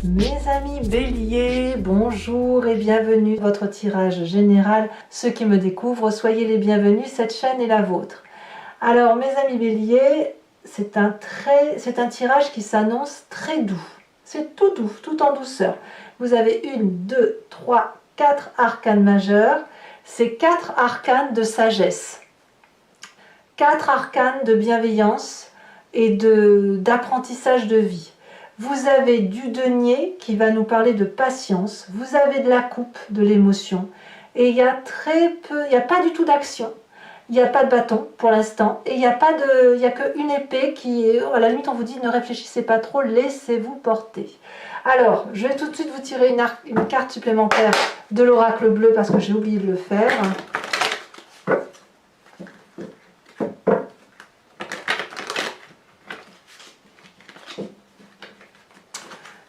Mes amis béliers, bonjour et bienvenue dans votre tirage général. Ceux qui me découvrent, soyez les bienvenus, cette chaîne est la vôtre. Alors mes amis béliers, c'est un tirage qui s'annonce très doux. C'est tout doux, tout en douceur. Vous avez 1, 2, 3, 4 arcanes majeurs. C'est 4 arcanes de sagesse. 4 arcanes de bienveillance et d'apprentissage de vie. Vous avez du denier qui va nous parler de patience, vous avez de la coupe, de l'émotion, et il y a très peu, il n'y a pas du tout d'action, il n'y a pas de bâton pour l'instant, et il n'y a qu'une épée qui est, à la limite on vous dit ne réfléchissez pas trop, laissez-vous porter. Alors, je vais tout de suite vous tirer une carte supplémentaire de l'oracle bleu parce que j'ai oublié de le faire.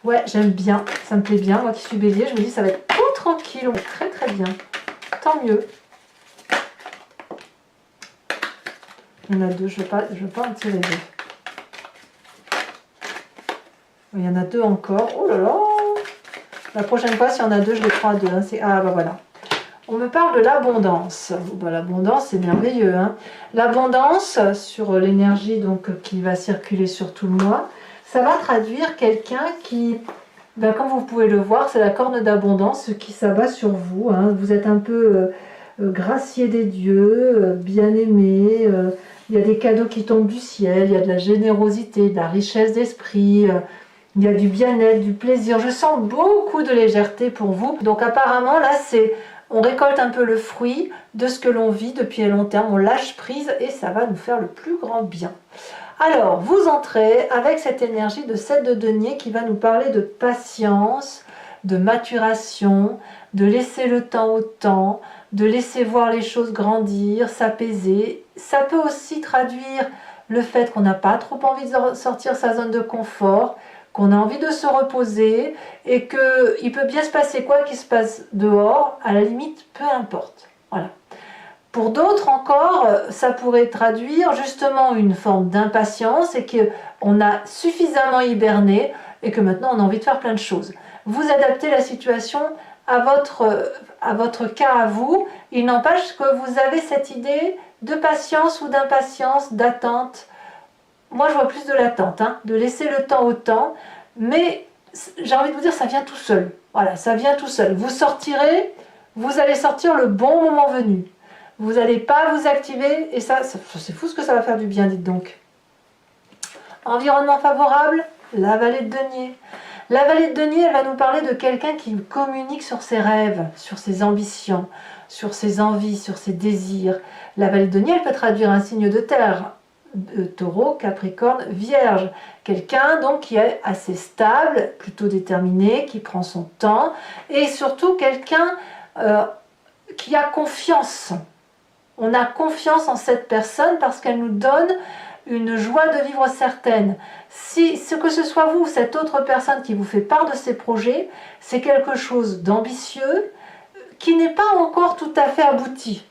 Ouais, j'aime bien, ça me plaît bien. Moi qui suis bélier, je me dis ça va être tout tranquille, très très bien. Tant mieux. Il y en a deux, je veux pas en tirer deux. Il y en a deux encore. Oh là là! La prochaine fois, s'il y en a deux, je les prends à deux. Hein. Ah bah voilà. On me parle de l'abondance. Bah, l'abondance, c'est merveilleux. Hein. L'abondance, sur l'énergie donc qui va circuler sur tout le mois, ça va traduire quelqu'un qui, ben, comme vous pouvez le voir, c'est la corne d'abondance qui s'abat sur vous. Hein. Vous êtes un peu gracié des dieux, bien aimé. Il y a des cadeaux qui tombent du ciel, il y a de la générosité, de la richesse d'esprit. Il y a du bien-être, du plaisir. Je sens beaucoup de légèreté pour vous. Donc apparemment, là, on récolte un peu le fruit de ce que l'on vit depuis un long terme. On lâche prise et ça va nous faire le plus grand bien. Alors, vous entrez avec cette énergie de 7 de denier qui va nous parler de patience, de maturation, de laisser le temps au temps, de laisser voir les choses grandir, s'apaiser. Ça peut aussi traduire le fait qu'on n'a pas trop envie de sortir sa zone de confort, qu'on a envie de se reposer et qu'il peut bien se passer quoi qu'il se passe dehors, à la limite, peu importe. Voilà. Pour d'autres encore, ça pourrait traduire justement une forme d'impatience et qu'on a suffisamment hiberné et que maintenant on a envie de faire plein de choses. Vous adaptez la situation à votre cas à vous. Il n'empêche que vous avez cette idée de patience ou d'impatience, d'attente. Moi je vois plus de l'attente, hein, de laisser le temps au temps, mais j'ai envie de vous dire ça vient tout seul. Voilà, ça vient tout seul. Vous sortirez, vous allez sortir le bon moment venu. Vous n'allez pas vous activer, et ça c'est fou ce que ça va faire du bien, dites donc. Environnement favorable, la vallée de denier. La vallée de denier, elle va nous parler de quelqu'un qui communique sur ses rêves, sur ses ambitions, sur ses envies, sur ses désirs. La vallée de denier, elle peut traduire un signe de terre, taureau, capricorne, vierge. Quelqu'un donc qui est assez stable, plutôt déterminé, qui prend son temps, et surtout quelqu'un qui a confiance. On a confiance en cette personne parce qu'elle nous donne une joie de vivre certaine. Si ce que ce soit vous ou cette autre personne qui vous fait part de ses projets, c'est quelque chose d'ambitieux qui n'est pas encore tout à fait abouti.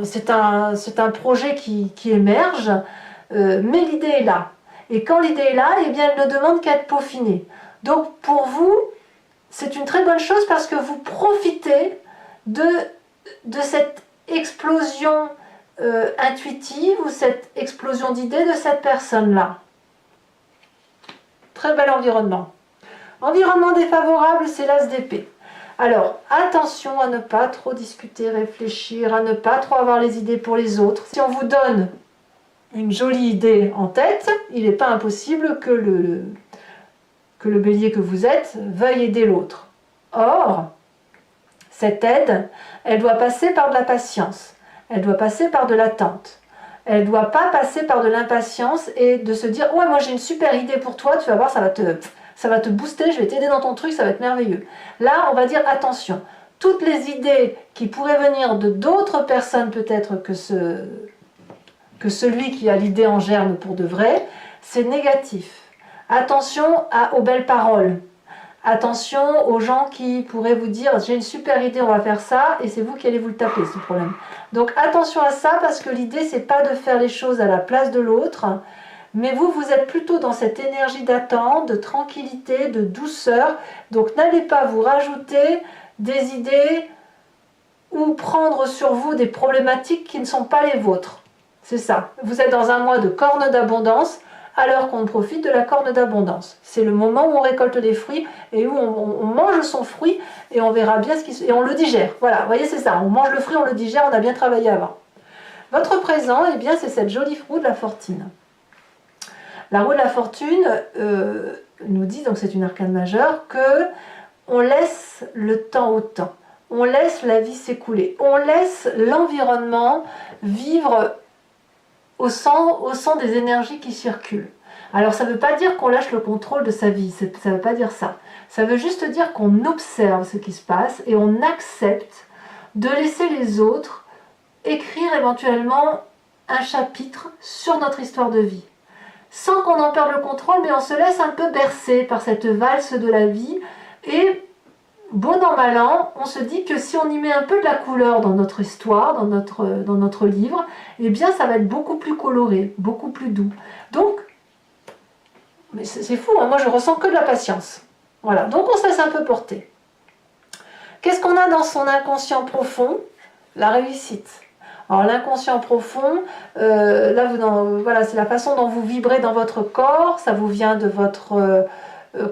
C'est un projet qui émerge, mais l'idée est là. Et quand l'idée est là, eh bien, elle ne demande qu'à être peaufinée. Donc pour vous, c'est une très bonne chose parce que vous profitez de cette explosion intuitive ou cette explosion d'idées de cette personne-là. Très bel environnement. Environnement défavorable, c'est l'as d'épée. Alors, attention à ne pas trop discuter, réfléchir, à ne pas trop avoir les idées pour les autres. Si on vous donne une jolie idée en tête, il n'est pas impossible que le bélier que vous êtes veuille aider l'autre. Or, cette aide, elle doit passer par de la patience, elle doit passer par de l'attente. Elle ne doit pas passer par de l'impatience et de se dire « Ouais, moi j'ai une super idée pour toi, tu vas voir, ça va te booster, je vais t'aider dans ton truc, ça va être merveilleux. » Là, on va dire « Attention, toutes les idées qui pourraient venir de d'autres personnes peut-être que celui qui a l'idée en germe pour de vrai, c'est négatif. Attention aux belles paroles. Attention aux gens qui pourraient vous dire j'ai une super idée, on va faire ça, et c'est vous qui allez vous le taper ce problème. Donc attention à ça parce que l'idée c'est pas de faire les choses à la place de l'autre, Mais vous, vous êtes plutôt dans cette énergie d'attente, de tranquillité, de douceur. Donc n'allez pas vous rajouter des idées ou prendre sur vous des problématiques qui ne sont pas les vôtres. C'est ça. Vous êtes dans un mois de corne d'abondance, alors qu'on profite de la corne d'abondance. C'est le moment où on récolte les fruits et où on mange son fruit et on verra bien ce qui... et on le digère. Voilà, vous voyez, c'est ça. On mange le fruit, on le digère, on a bien travaillé avant. Votre présent, eh bien, c'est cette jolie roue de la fortune. La roue de la fortune nous dit, donc c'est une arcane majeure, que on laisse le temps au temps. On laisse la vie s'écouler. On laisse l'environnement vivre au sang des énergies qui circulent. Alors ça ne veut pas dire qu'on lâche le contrôle de sa vie, ça ne veut pas dire ça. Ça veut juste dire qu'on observe ce qui se passe et on accepte de laisser les autres écrire éventuellement un chapitre sur notre histoire de vie. Sans qu'on en perde le contrôle, mais on se laisse un peu bercer par cette valse de la vie et bon an, mal an, on se dit que si on y met un peu de la couleur dans notre histoire, dans notre livre, eh bien ça va être beaucoup plus coloré, beaucoup plus doux. Donc, mais c'est fou, hein, moi je ressens que de la patience. Voilà, donc on se laisse un peu porter. Qu'est-ce qu'on a dans son inconscient profond? La réussite. Alors l'inconscient profond, là voilà, c'est la façon dont vous vibrez dans votre corps, ça vous vient de votre...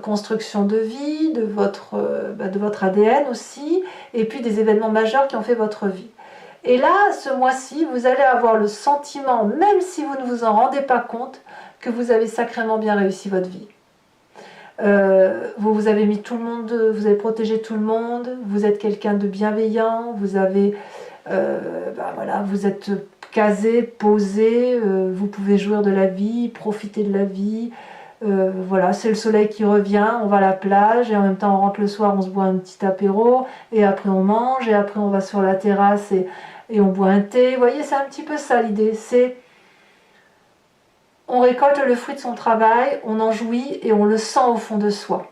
construction de vie, de votre ADN aussi, et puis des événements majeurs qui ont fait votre vie. Et là, ce mois-ci, vous allez avoir le sentiment, même si vous ne vous en rendez pas compte, que vous avez sacrément bien réussi votre vie. Vous avez mis tout le monde, vous avez protégé tout le monde, vous êtes quelqu'un de bienveillant, vous avez, voilà, vous êtes casé, posé, vous pouvez jouir de la vie, profiter de la vie. Voilà, c'est le soleil qui revient, on va à la plage et en même temps on rentre le soir, on se boit un petit apéro et après on mange et après on va sur la terrasse et on boit un thé. Vous voyez, c'est un petit peu ça l'idée, c'est on récolte le fruit de son travail, on en jouit et on le sent au fond de soi.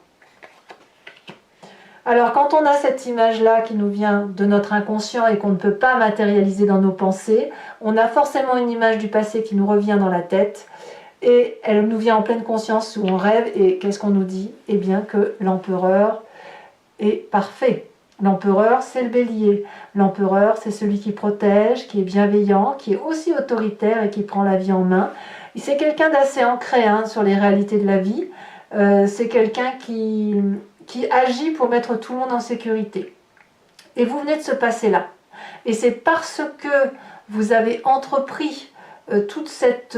Alors quand on a cette image-là qui nous vient de notre inconscient et qu'on ne peut pas matérialiser dans nos pensées, on a forcément une image du passé qui nous revient dans la tête. Et elle nous vient en pleine conscience où on rêve, et qu'est-ce qu'on nous dit? Eh bien que l'empereur est parfait. L'empereur, c'est le bélier. L'empereur, c'est celui qui protège, qui est bienveillant, qui est aussi autoritaire et qui prend la vie en main. C'est quelqu'un d'assez ancré sur les réalités de la vie. C'est quelqu'un qui agit pour mettre tout le monde en sécurité. Et vous venez de se passer là. Et c'est parce que vous avez entrepris toute cette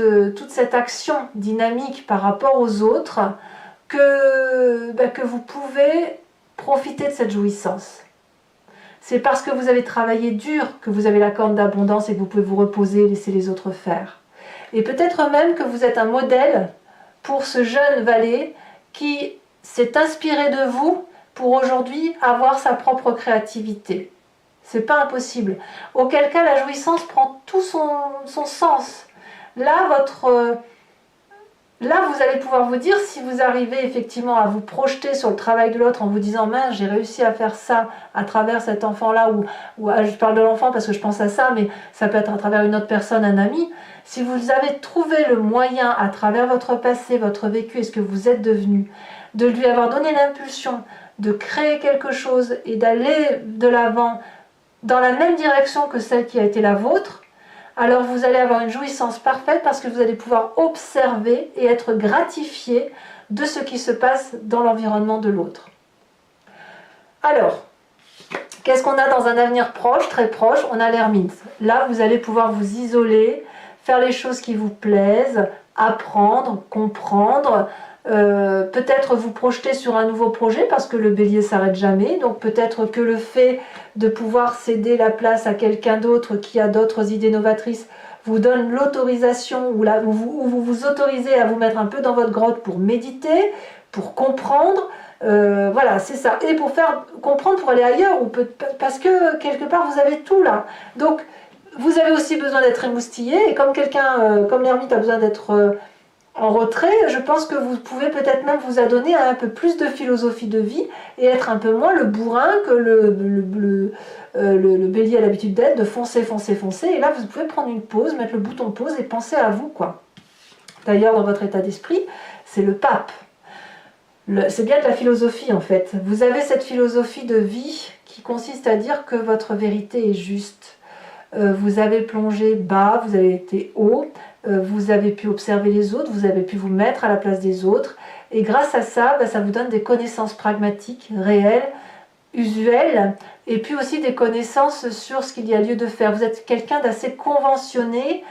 action dynamique par rapport aux autres que vous pouvez profiter de cette jouissance. C'est parce que vous avez travaillé dur que vous avez la corne d'abondance et que vous pouvez vous reposer et laisser les autres faire. Et peut-être même que vous êtes un modèle pour ce jeune valet qui s'est inspiré de vous pour aujourd'hui avoir sa propre créativité. C'est pas impossible. Auquel cas la jouissance prend tout son sens. Là, vous allez pouvoir vous dire, si vous arrivez effectivement à vous projeter sur le travail de l'autre en vous disant « mince, j'ai réussi à faire ça à travers cet enfant-là » ou je parle de l'enfant parce que je pense à ça, mais ça peut être à travers une autre personne, un ami. Si vous avez trouvé le moyen à travers votre passé, votre vécu et ce que vous êtes devenu, de lui avoir donné l'impulsion de créer quelque chose et d'aller de l'avant dans la même direction que celle qui a été la vôtre, alors vous allez avoir une jouissance parfaite parce que vous allez pouvoir observer et être gratifié de ce qui se passe dans l'environnement de l'autre. Alors, qu'est-ce qu'on a dans un avenir proche, très proche? On a l'ermite. Là, vous allez pouvoir vous isoler, faire les choses qui vous plaisent, apprendre, comprendre, peut-être vous projeter sur un nouveau projet parce que le bélier s'arrête jamais, donc peut-être que le fait de pouvoir céder la place à quelqu'un d'autre qui a d'autres idées novatrices vous donne l'autorisation ou vous vous autorisez à vous mettre un peu dans votre grotte pour méditer, pour comprendre, voilà, c'est ça, et pour faire comprendre, pour aller ailleurs, parce que quelque part vous avez tout là, donc vous avez aussi besoin d'être émoustillé, et comme comme l'ermite a besoin d'être en retrait, je pense que vous pouvez peut-être même vous adonner à un peu plus de philosophie de vie et être un peu moins le bourrin que le bélier a l'habitude d'être, de foncer, foncer, foncer. Et là, vous pouvez prendre une pause, mettre le bouton pause et penser à vous, quoi. D'ailleurs, dans votre état d'esprit, c'est le pape. C'est bien de la philosophie en fait. Vous avez cette philosophie de vie qui consiste à dire que votre vérité est juste. Vous avez plongé bas, vous avez été haut, vous avez pu observer les autres, vous avez pu vous mettre à la place des autres. Et grâce à ça, ça vous donne des connaissances pragmatiques, réelles, usuelles, et puis aussi des connaissances sur ce qu'il y a lieu de faire. Vous êtes quelqu'un d'assez conventionnel,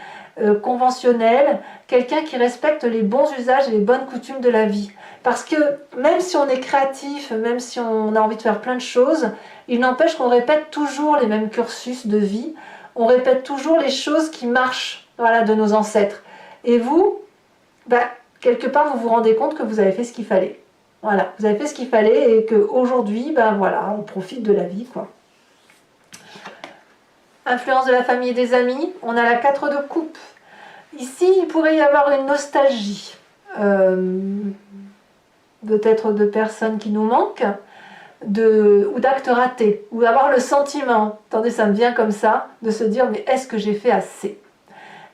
quelqu'un qui respecte les bons usages et les bonnes coutumes de la vie. Parce que même si on est créatif, même si on a envie de faire plein de choses, il n'empêche qu'on répète toujours les mêmes cursus de vie, on répète toujours les choses qui marchent, voilà, de nos ancêtres. Et vous, quelque part, vous vous rendez compte que vous avez fait ce qu'il fallait. Voilà, vous avez fait ce qu'il fallait et qu'aujourd'hui, voilà, on profite de la vie, quoi. Influence de la famille et des amis, on a la 4 de coupe. Ici, il pourrait y avoir une nostalgie. Peut-être de personnes qui nous manquent, ou d'actes ratés, ou avoir le sentiment, attendez, ça me vient comme ça, de se dire, mais est-ce que j'ai fait assez?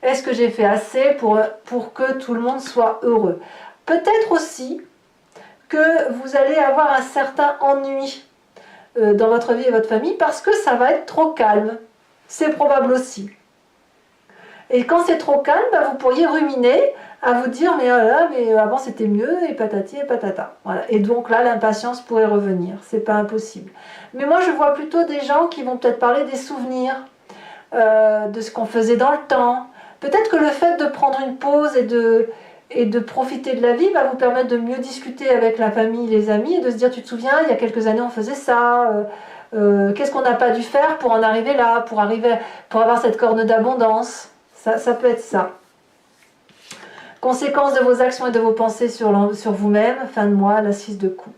Est-ce que j'ai fait assez pour que tout le monde soit heureux? Peut-être aussi que vous allez avoir un certain ennui dans votre vie et votre famille parce que ça va être trop calme. C'est probable aussi. Et quand c'est trop calme, vous pourriez ruminer à vous dire mais avant c'était mieux et patati et patata. Voilà. Et donc là, l'impatience pourrait revenir. C'est pas impossible. Mais moi, je vois plutôt des gens qui vont peut-être parler des souvenirs, de ce qu'on faisait dans le temps. Peut-être que le fait de prendre une pause et de profiter de la vie va vous permettre de mieux discuter avec la famille, les amis, et de se dire, tu te souviens, il y a quelques années on faisait ça, qu'est-ce qu'on n'a pas dû faire pour en arriver là, pour avoir cette corne d'abondance. Ça peut être ça. Conséquences de vos actions et de vos pensées sur vous-même, fin de mois, la 6 de coupe.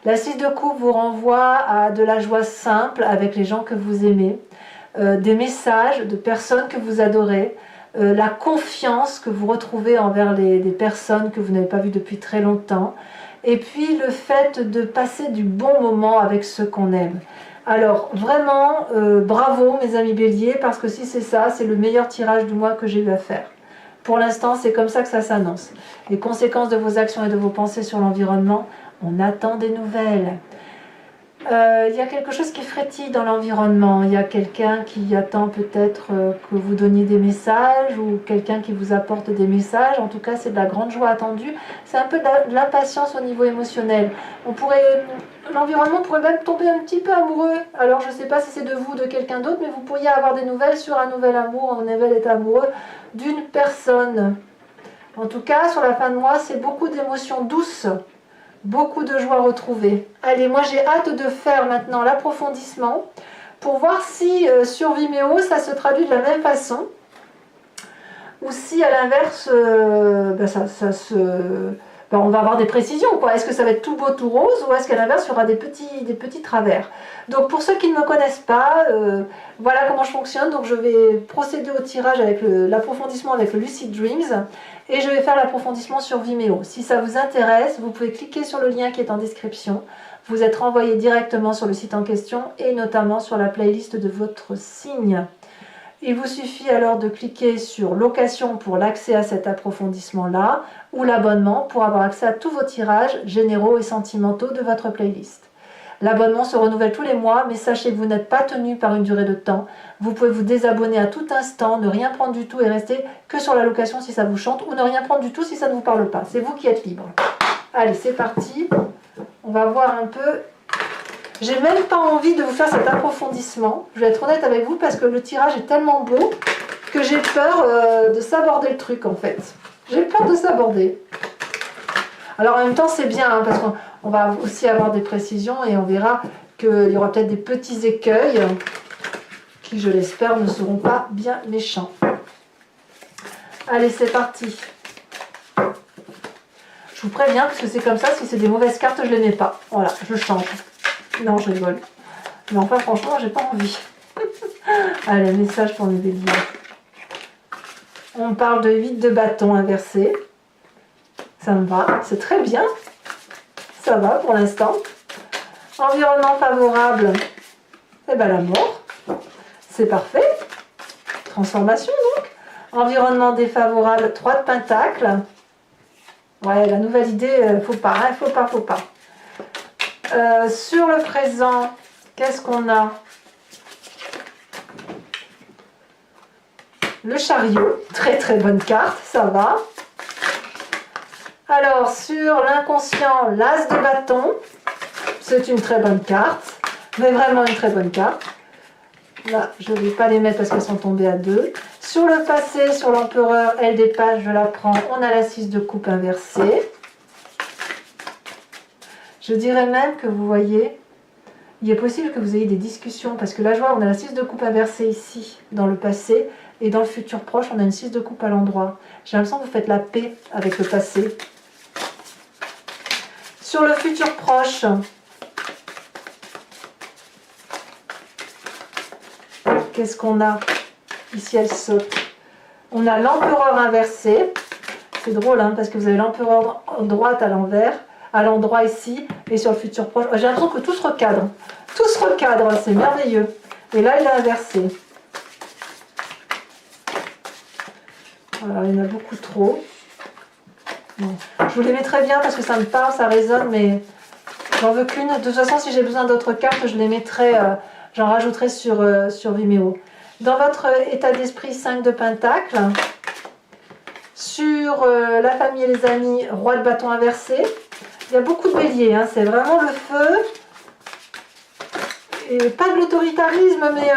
La 6 de coupe vous renvoie à de la joie simple avec les gens que vous aimez, des messages de personnes que vous adorez, la confiance que vous retrouvez envers des personnes que vous n'avez pas vues depuis très longtemps, et puis le fait de passer du bon moment avec ceux qu'on aime. Alors vraiment, bravo mes amis béliers, parce que si c'est ça, c'est le meilleur tirage du mois que j'ai eu à faire. Pour l'instant, c'est comme ça que ça s'annonce. Les conséquences de vos actions et de vos pensées sur l'environnement, on attend des nouvelles. Il y a quelque chose qui frétille dans l'environnement. Il y a quelqu'un qui attend peut-être que vous donniez des messages ou quelqu'un qui vous apporte des messages. En tout cas, c'est de la grande joie attendue. C'est un peu de l'impatience au niveau émotionnel. L'environnement pourrait même tomber un petit peu amoureux. Alors, je ne sais pas si c'est de vous ou de quelqu'un d'autre, mais vous pourriez avoir des nouvelles sur un nouvel amour, un nouvel état amoureux d'une personne. En tout cas, sur la fin de mois, c'est beaucoup d'émotions douces. Beaucoup de joie retrouvée. Allez, moi j'ai hâte de faire maintenant l'approfondissement pour voir si sur Vimeo ça se traduit de la même façon ou si à l'inverse on va avoir des précisions, quoi. Est-ce que ça va être tout beau, tout rose, ou est-ce qu'à l'inverse il y aura des petits travers? Donc pour ceux qui ne me connaissent pas, voilà comment je fonctionne. Donc je vais procéder au tirage avec l'approfondissement avec le Lucid Dreams. Et je vais faire l'approfondissement sur Vimeo. Si ça vous intéresse, vous pouvez cliquer sur le lien qui est en description. Vous êtes renvoyé directement sur le site en question et notamment sur la playlist de votre signe. Il vous suffit alors de cliquer sur location pour l'accès à cet approfondissement-là ou l'abonnement pour avoir accès à tous vos tirages généraux et sentimentaux de votre playlist. L'abonnement se renouvelle tous les mois, mais sachez que vous n'êtes pas tenu par une durée de temps. Vous pouvez vous désabonner à tout instant, ne rien prendre du tout et rester que sur la location si ça vous chante, ou ne rien prendre du tout si ça ne vous parle pas. C'est vous qui êtes libre. Allez, c'est parti. On va voir un peu. J'ai même pas envie de vous faire cet approfondissement. Je vais être honnête avec vous parce que le tirage est tellement beau que j'ai peur de saborder le truc en fait. J'ai peur de saborder. Alors en même temps c'est bien hein, parce qu'on va aussi avoir des précisions et on verra qu'il y aura peut-être des petits écueils qui je l'espère ne seront pas bien méchants. Allez c'est parti. Je vous préviens parce que c'est comme ça, si c'est des mauvaises cartes je les mets pas. Voilà, je change. Non je rigole. Mais enfin franchement j'ai pas envie. Allez, message pour mes béliers. On parle de 8 de bâton inversé. Ça me va, c'est très bien. Ça va pour l'instant. Environnement favorable. Eh bien la mort. C'est parfait. Transformation donc. Environnement défavorable, 3 de pentacles. Ouais, la nouvelle idée, faut pas, hein, faut pas. Sur le présent, qu'est-ce qu'on a? Le chariot, très très bonne carte, ça va. Alors, sur l'inconscient, l'as de bâton, c'est une très bonne carte, mais vraiment une très bonne carte. Là, je ne vais pas les mettre parce qu'elles sont tombées à 2. Sur le passé, sur l'empereur, elle des pages, je la prends. On a la 6 de coupe inversée. Je dirais même que vous voyez, il est possible que vous ayez des discussions, parce que là, je vois, on a la 6 de coupe inversée ici, dans le passé, et dans le futur proche, on a une 6 de coupe à l'endroit. J'ai l'impression que vous faites la paix avec le passé. Sur le futur proche, qu'est-ce qu'on a? Ici, elle saute. On a l'empereur inversé. C'est drôle, hein, parce que vous avez l'empereur en droite à l'envers, à l'endroit ici, et sur le futur proche. J'ai l'impression que tout se recadre. Tout se recadre, c'est merveilleux. Et là, il est inversé. Voilà, il y en a beaucoup trop. Bon. Je vous les mettrai bien parce que ça me parle, ça résonne, mais j'en veux qu'une. De toute façon, si j'ai besoin d'autres cartes, je les mettrai, j'en rajouterai sur Vimeo. Dans votre état d'esprit, 5 de pentacle. Sur la famille et les amis, roi de bâton inversé. Il y a beaucoup de béliers, hein, c'est vraiment le feu. Et pas de l'autoritarisme, mais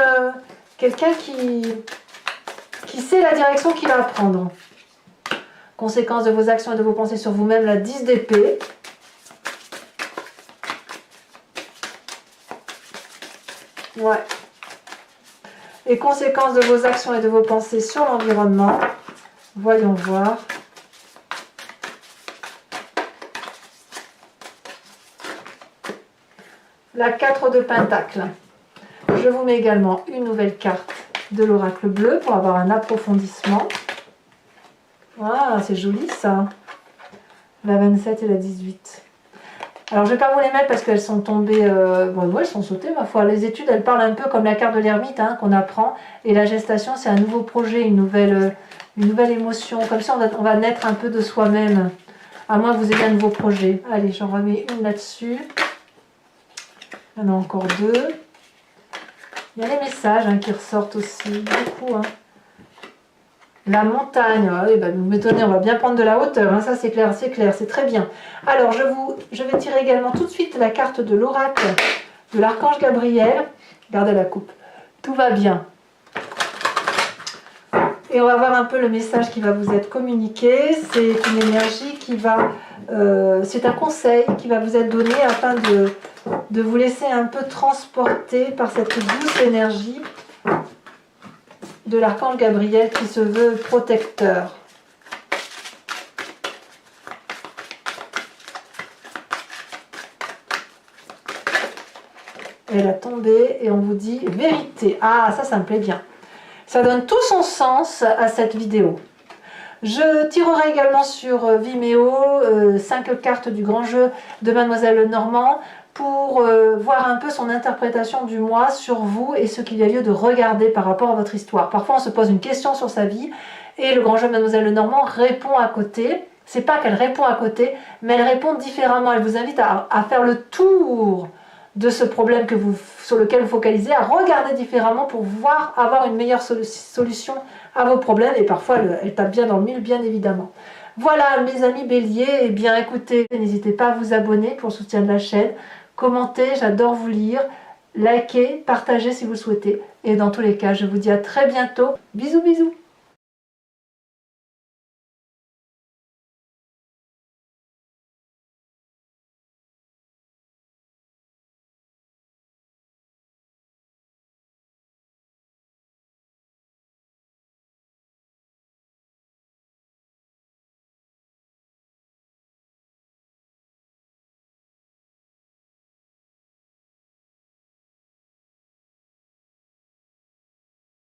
quelqu'un qui sait la direction qu'il va prendre. Conséquences de vos actions et de vos pensées sur vous-même, la 10 d'épée. Ouais. Et conséquences de vos actions et de vos pensées sur l'environnement. Voyons voir. La 4 de pentacle. Je vous mets également une nouvelle carte de l'oracle bleu pour avoir un approfondissement. Ah, c'est joli ça. La 27 et la 18. Alors, je ne vais pas vous les mettre parce qu'elles sont tombées... bon, elles sont sautées, ma foi. Les études, elles parlent un peu comme la carte de l'ermite, hein, qu'on apprend. Et la gestation, c'est un nouveau projet, une nouvelle émotion. Comme ça, on va naître un peu de soi-même. À moins que vous ayez un nouveau projet. Allez, j'en remets une là-dessus. Il y en a encore 2. Il y a les messages, hein, qui ressortent aussi. Beaucoup, hein. La montagne, oui, bah, vous m'étonnez, on va bien prendre de la hauteur, hein, ça c'est clair, c'est très bien. Alors je vais tirer également tout de suite la carte de l'oracle de l'archange Gabriel. Regardez la coupe, tout va bien. Et on va voir un peu le message qui va vous être communiqué. C'est une énergie qui va, c'est un conseil qui va vous être donné afin de vous laisser un peu transporter par cette douce énergie de l'archange Gabriel qui se veut protecteur. Elle a tombé et on vous dit vérité. Ah, ça me plaît bien. Ça donne tout son sens à cette vidéo. Je tirerai également sur Vimeo 5 cartes du grand jeu de Mademoiselle Lenormand pour voir un peu son interprétation du mois sur vous et ce qu'il y a lieu de regarder par rapport à votre histoire. Parfois on se pose une question sur sa vie et le grand jeu de Mademoiselle Lenormand répond à côté. C'est pas qu'elle répond à côté, mais elle répond différemment. Elle vous invite à faire le tour de ce problème sur lequel vous focalisez, à regarder différemment pour avoir une meilleure solution à vos problèmes. Et parfois elle tape bien dans le mille, bien évidemment. Voilà mes amis béliers, et bien écoutez, n'hésitez pas à vous abonner pour le soutien de la chaîne. Commentez, j'adore vous lire, likez, partagez si vous le souhaitez. Et dans tous les cas, je vous dis à très bientôt. Bisous bisous.